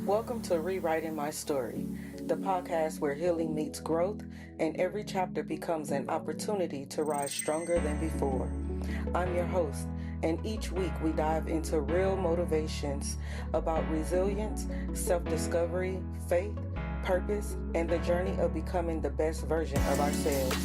Welcome to Rewriting My Story, the podcast where healing meets growth and every chapter becomes an opportunity to rise stronger than before. I'm your host, and each week we dive into real motivations about resilience, self-discovery, faith, purpose, and the journey of becoming the best version of ourselves.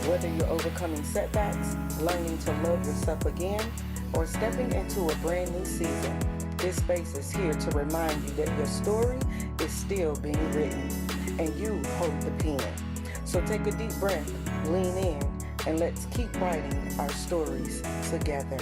Whether you're overcoming setbacks, learning to love yourself again, or stepping into a brand new season, this space is here to remind you that your story is still being written and you hold the pen. So take a deep breath, lean in, and let's keep writing our stories together.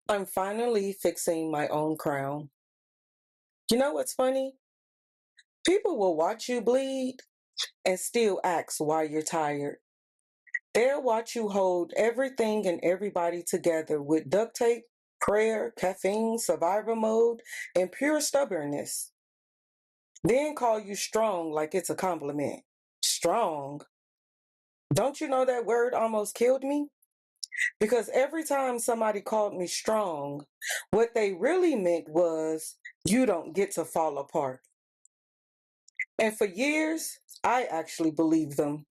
I'm finally fixing my own crown. You know what's funny? People will watch you bleed and still ask why you're tired. They'll watch you hold everything and everybody together with duct tape, prayer, caffeine, survival mode, and pure stubbornness. Then call you strong like it's a compliment. Strong? Don't you know that word almost killed me? Because every time somebody called me strong, what they really meant was, you don't get to fall apart. And for years, I actually believed them.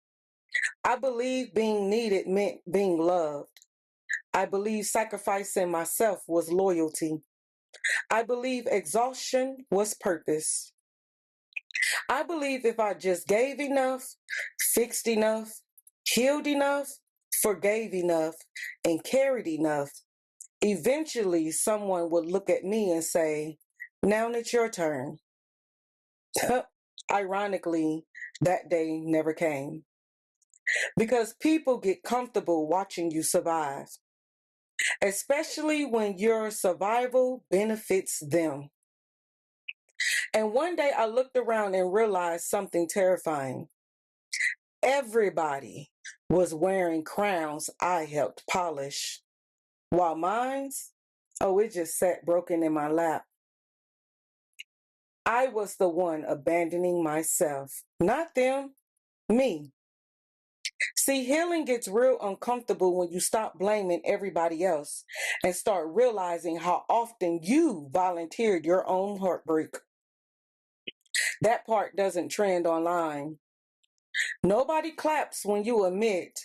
I believed being needed meant being loved. I believed sacrificing myself was loyalty. I believe exhaustion was purpose. I believe if I just gave enough, fixed enough, healed enough, forgave enough, and carried enough, eventually someone would look at me and say, now it's your turn. Ironically, that day never came. Because people get comfortable watching you survive, especially when your survival benefits them. And one day I looked around and realized something terrifying. Everybody was wearing crowns I helped polish, while mine's, oh, it just sat broken in my lap. I was the one abandoning myself, not them, me. See, healing gets real uncomfortable when you stop blaming everybody else and start realizing how often you volunteered your own heartbreak. That part doesn't trend online. Nobody claps when you admit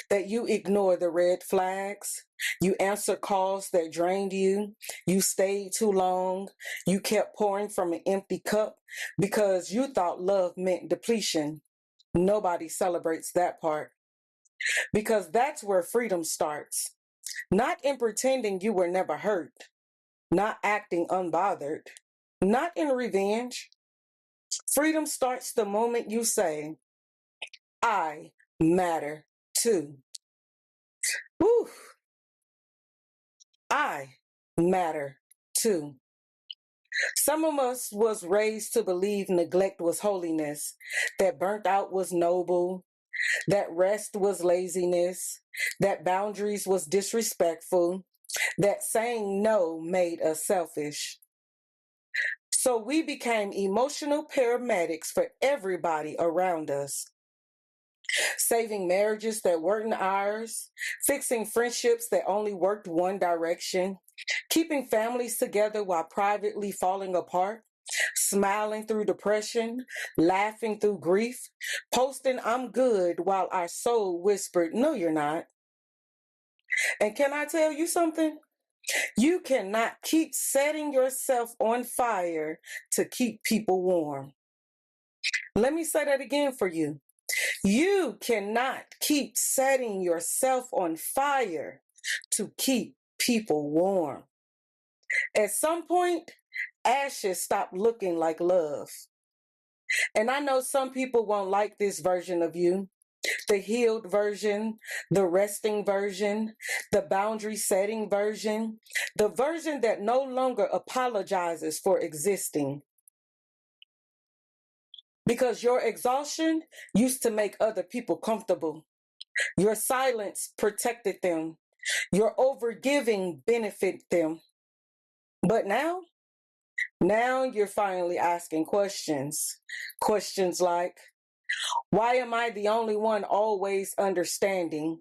that you ignore the red flags, you answer calls that drained you, you stayed too long, you kept pouring from an empty cup because you thought love meant depletion. Nobody celebrates that part because that's where freedom starts. Not in pretending you were never hurt, not acting unbothered, not in revenge. Freedom starts the moment you say, I matter too. Whew. I matter too. Some of us was raised to believe neglect was holiness, that burnt out was noble, that rest was laziness, that boundaries was disrespectful, that saying no made us selfish. So we became emotional paramedics for everybody around us, saving marriages that weren't ours, fixing friendships that only worked one direction, keeping families together while privately falling apart, smiling through depression, laughing through grief, posting I'm good while our soul whispered, no, you're not. And can I tell you something? You cannot keep setting yourself on fire to keep people warm. Let me say that again for you. You cannot keep setting yourself on fire to keep people warm. At some point, ashes stop looking like love. And I know some people won't like this version of you, the healed version, the resting version, the boundary setting version, the version that no longer apologizes for existing. Because your exhaustion used to make other people comfortable. Your silence protected them. Your overgiving benefited them. But now you're finally asking questions. Questions like, why am I the only one always understanding?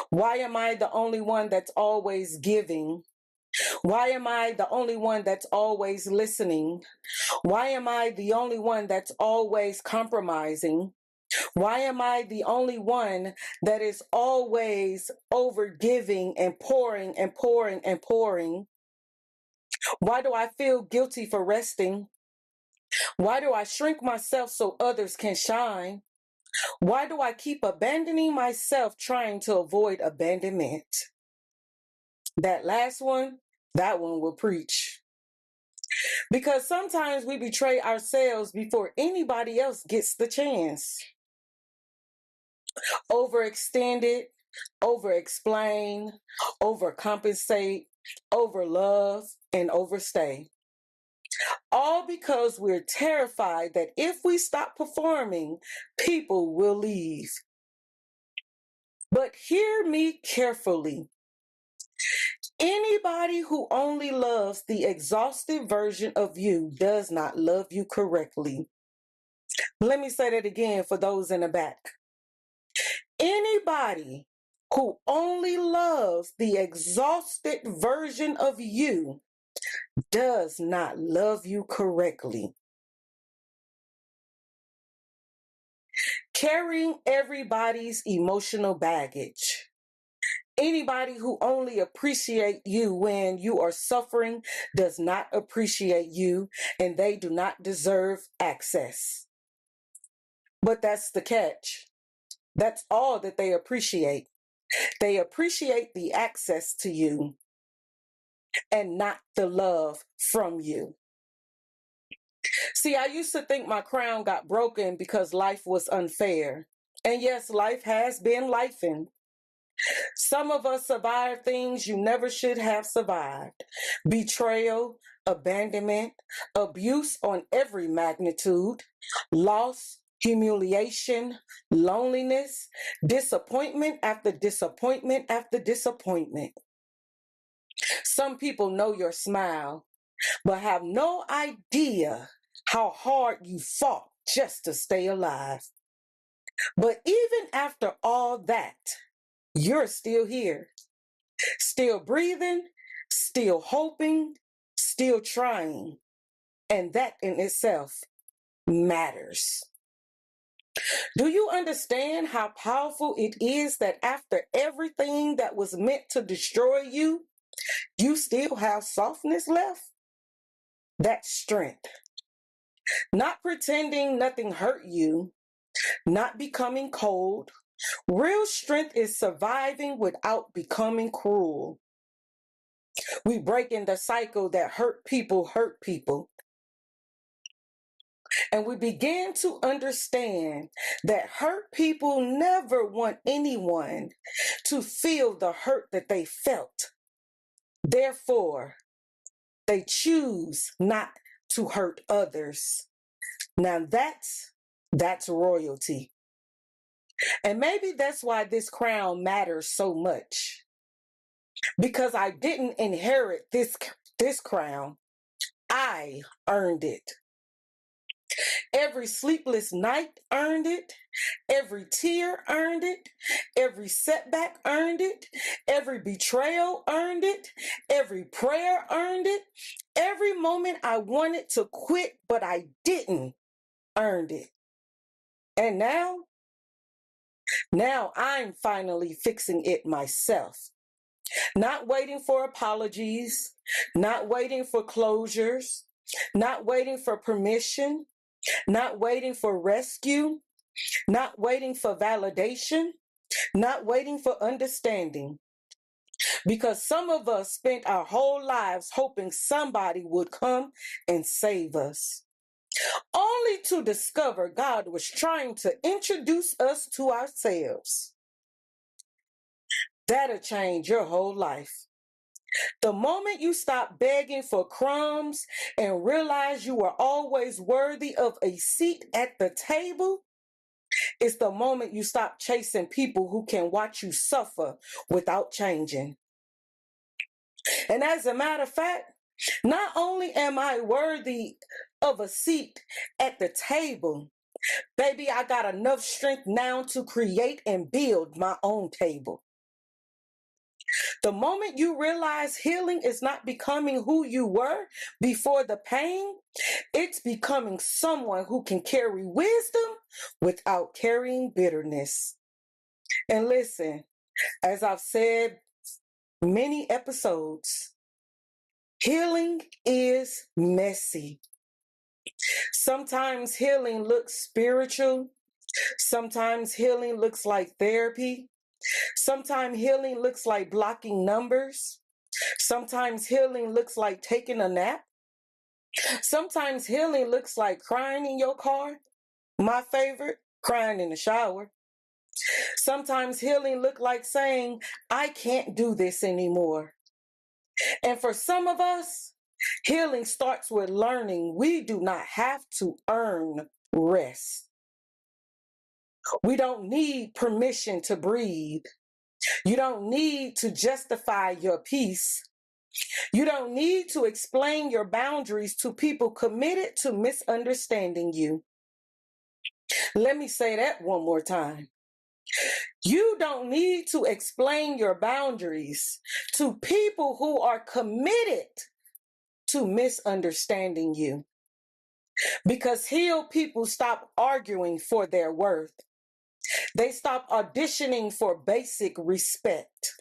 Why am I the only one that's always giving? Why am I the only one that's always listening? Why am I the only one that's always compromising? Why am I the only one that is always over giving and pouring and pouring and pouring? Why do I feel guilty for resting? Why do I shrink myself so others can shine? Why do I keep abandoning myself trying to avoid abandonment? That last one, that one will preach. Because sometimes we betray ourselves before anybody else gets the chance. Overextended, over-explain, overcompensate, overlove, and overstay. All because we're terrified that if we stop performing, people will leave. But hear me carefully. Anybody who only loves the exhausted version of you does not love you correctly. Let me say that again for those in the back. Anybody who only loves the exhausted version of you does not love you correctly. Carrying everybody's emotional baggage. Anybody who only appreciates you when you are suffering does not appreciate you, and they do not deserve access. But that's the catch. That's all that they appreciate. They appreciate the access to you and not the love from you. See, I used to think my crown got broken because life was unfair. And yes, life has been lifing. Some of us survived things you never should have survived. Betrayal, abandonment, abuse on every magnitude, loss, humiliation, loneliness, disappointment after disappointment after disappointment. Some people know your smile, but have no idea how hard you fought just to stay alive. But even after all that, you're still here, still breathing, still hoping, still trying. And that in itself matters. Do you understand how powerful it is that after everything that was meant to destroy you, you still have softness left? That's strength. Not pretending nothing hurt you, not becoming cold. Real strength is surviving without becoming cruel. We break in the cycle that hurt people hurt people. And we begin to understand that hurt people never want anyone to feel the hurt that they felt. Therefore, they choose not to hurt others. Now that's royalty. And maybe that's why this crown matters so much. Because I didn't inherit this crown. I earned it. Every sleepless night earned it. Every tear earned it. Every setback earned it. Every betrayal earned it. Every prayer earned it. Every moment I wanted to quit, but I didn't, earned it. And now I'm finally fixing it myself. Not waiting for apologies, not waiting for closures, not waiting for permission, not waiting for rescue, not waiting for validation, not waiting for understanding. Because some of us spent our whole lives hoping somebody would come and save us, only to discover God was trying to introduce us to ourselves. That'll change your whole life. The moment you stop begging for crumbs and realize you are always worthy of a seat at the table, it's the moment you stop chasing people who can watch you suffer without changing. And as a matter of fact, not only am I worthy of a seat at the table, baby, I got enough strength now to create and build my own table. The moment you realize healing is not becoming who you were before the pain, it's becoming someone who can carry wisdom without carrying bitterness. And listen, as I've said many episodes, healing is messy. Sometimes healing looks spiritual. Sometimes healing looks like therapy. Sometimes healing looks like blocking numbers. Sometimes healing looks like taking a nap. Sometimes healing looks like crying in your car. My favorite, crying in the shower. Sometimes healing look like saying, I can't do this anymore. And for some of us, healing starts with learning we do not have to earn rest. We don't need permission to breathe. You don't need to justify your peace. You don't need to explain your boundaries to people committed to misunderstanding you. Let me say that one more time. You don't need to explain your boundaries to people who are committed to misunderstanding you. Because healed people stop arguing for their worth. They stop auditioning for basic respect.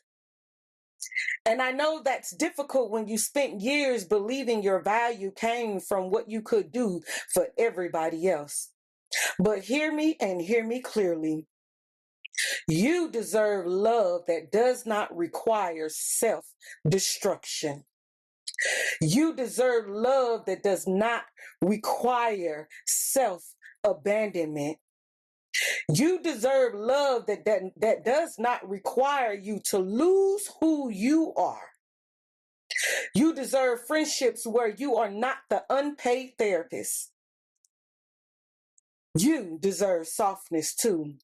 And I know that's difficult when you spent years believing your value came from what you could do for everybody else. But hear me and hear me clearly. You deserve love that does not require self-destruction. You deserve love that does not require self-abandonment. You deserve love that does not require you to lose who you are. You deserve friendships where you are not the unpaid therapist. You deserve softness too.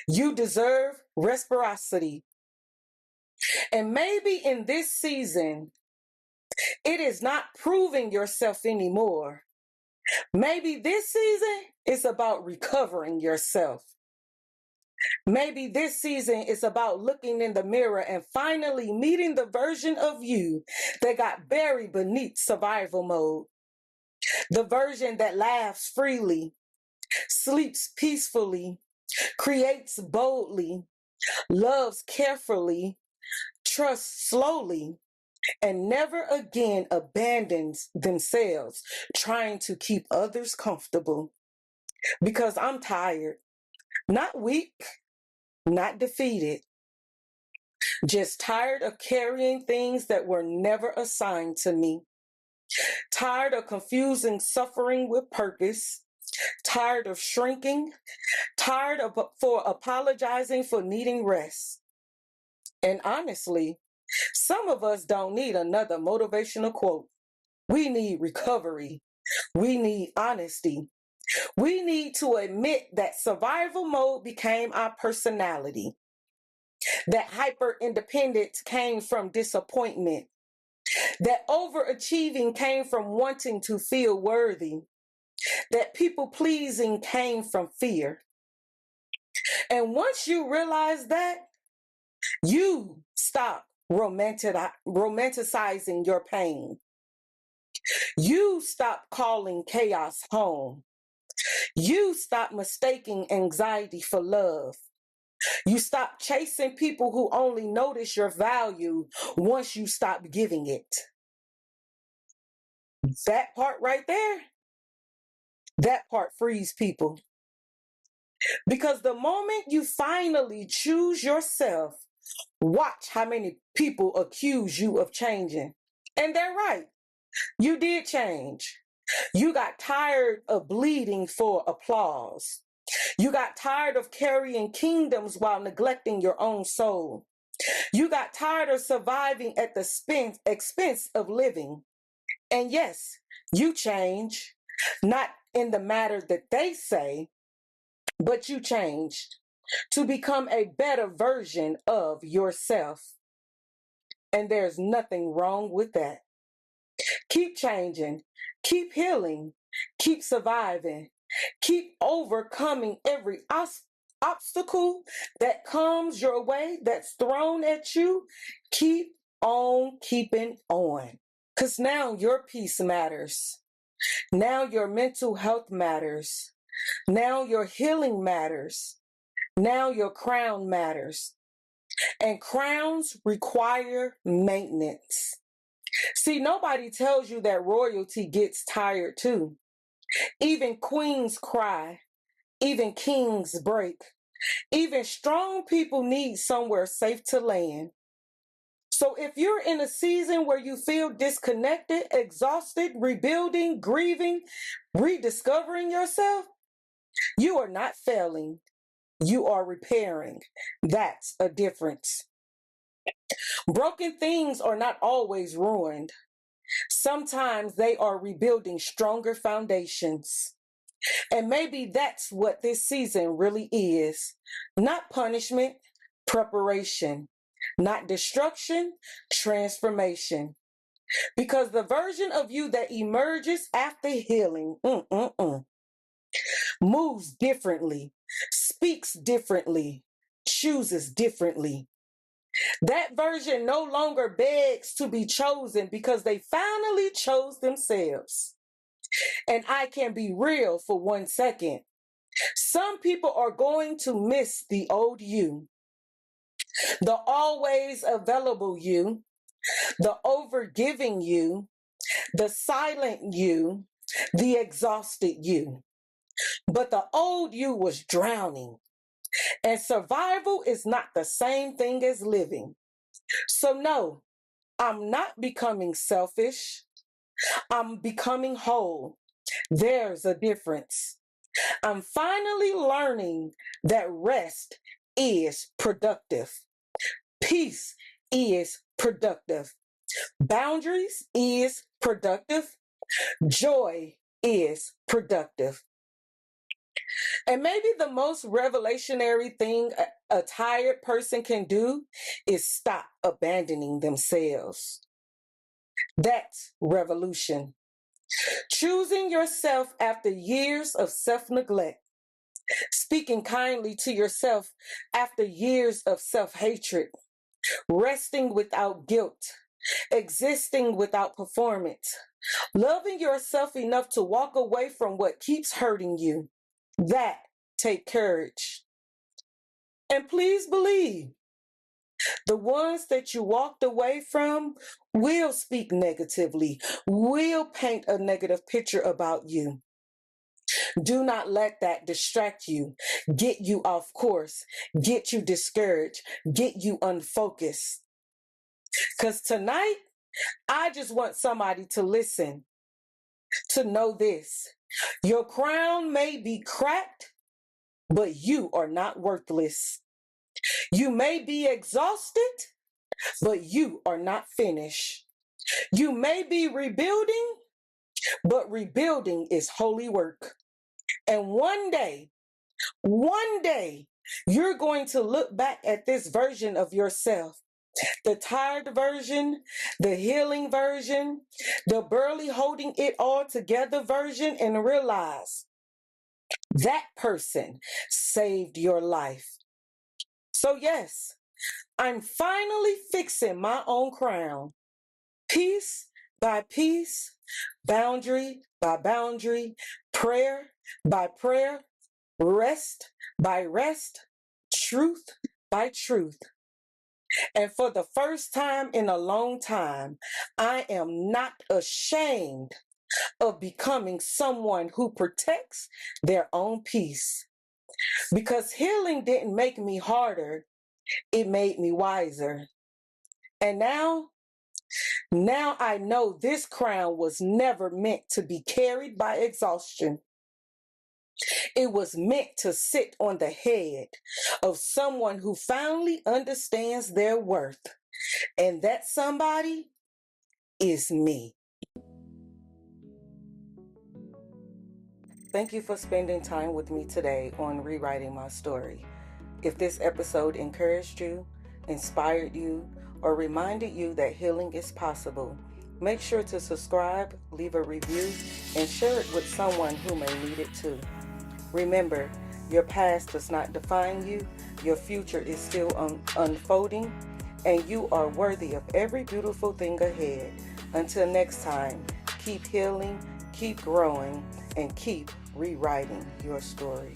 You deserve reciprocity. And maybe in this season, it is not proving yourself anymore. Maybe this season is about recovering yourself. Maybe this season is about looking in the mirror and finally meeting the version of you that got buried beneath survival mode. The version that laughs freely, sleeps peacefully, creates boldly, loves carefully, trusts slowly, and never again abandons themselves trying to keep others comfortable. Because I'm tired, not weak, not defeated, just tired of carrying things that were never assigned to me. Tired of confusing suffering with purpose. Tired of shrinking. Tired of for apologizing for needing rest. And honestly, some of us don't need another motivational quote. We need recovery. We need honesty. We need to admit that survival mode became our personality. That hyper independence came from disappointment. That overachieving came from wanting to feel worthy. That people pleasing came from fear. And once you realize that, you stop romanticizing your pain. You stop calling chaos home. You stop mistaking anxiety for love. You stop chasing people who only notice your value once you stop giving it. That part right there, that part frees people. Because the moment you finally choose yourself, watch how many people accuse you of changing. And they're right. You did change. You got tired of bleeding for applause. You got tired of carrying kingdoms while neglecting your own soul. You got tired of surviving at the expense of living. And yes, you change, not in the matter that they say, but you changed to become a better version of yourself. And there's nothing wrong with that. Keep changing, keep healing, keep surviving, keep overcoming every obstacle that comes your way, that's thrown at you, keep on keeping on. Because now your peace matters. Now your mental health matters. Now your healing matters. Now your crown matters. And crowns require maintenance. See, nobody tells you that royalty gets tired too. Even queens cry. Even kings break. Even strong people need somewhere safe to land. So if you're in a season where you feel disconnected, exhausted, rebuilding, grieving, rediscovering yourself, you are not failing. You are repairing. That's a difference. Broken things are not always ruined. Sometimes they are rebuilding stronger foundations. And maybe that's what this season really is. Not punishment, preparation. Not destruction, transformation. Because the version of you that emerges after healing moves differently, speaks differently, chooses differently. That version no longer begs to be chosen because they finally chose themselves. And I can be real for 1 second. Some people are going to miss the old you, the always available you, the overgiving you, the silent you, the exhausted you. But the old you was drowning. And survival is not the same thing as living. So no, I'm not becoming selfish. I'm becoming whole. There's a difference. I'm finally learning that rest is productive. Peace is productive. Boundaries is productive. Joy is productive. And maybe the most revelationary thing a tired person can do is stop abandoning themselves. That's revolution. Choosing yourself after years of self-neglect. Speaking kindly to yourself after years of self-hatred. Resting without guilt. Existing without performance. Loving yourself enough to walk away from what keeps hurting you. That take courage. And please believe, the ones that you walked away from will speak negatively, will paint a negative picture about you. Do not let that distract you, get you off course, get you discouraged, get you unfocused. Because tonight, I just want somebody to listen, to know this. Your crown may be cracked, but you are not worthless. You may be exhausted, but you are not finished. You may be rebuilding, but rebuilding is holy work. And one day, you're going to look back at this version of yourself, the tired version, the healing version, the barely holding it all together version, and realize that person saved your life. So yes, I'm finally fixing my own crown. Piece by piece, boundary by boundary, prayer by prayer, rest by rest, truth by truth. And for the first time in a long time, I am not ashamed of becoming someone who protects their own peace. Because healing didn't make me harder, it made me wiser. And now I know this crown was never meant to be carried by exhaustion. It was meant to sit on the head of someone who finally understands their worth. And that somebody is me. Thank you for spending time with me today on Rewriting My Story. If this episode encouraged you, inspired you, or reminded you that healing is possible, make sure to subscribe, leave a review, and share it with someone who may need it too. Remember, Your past does not define you. Your future is still unfolding, and you are worthy of every beautiful thing ahead. Until next time, keep healing, keep growing, and keep rewriting your story.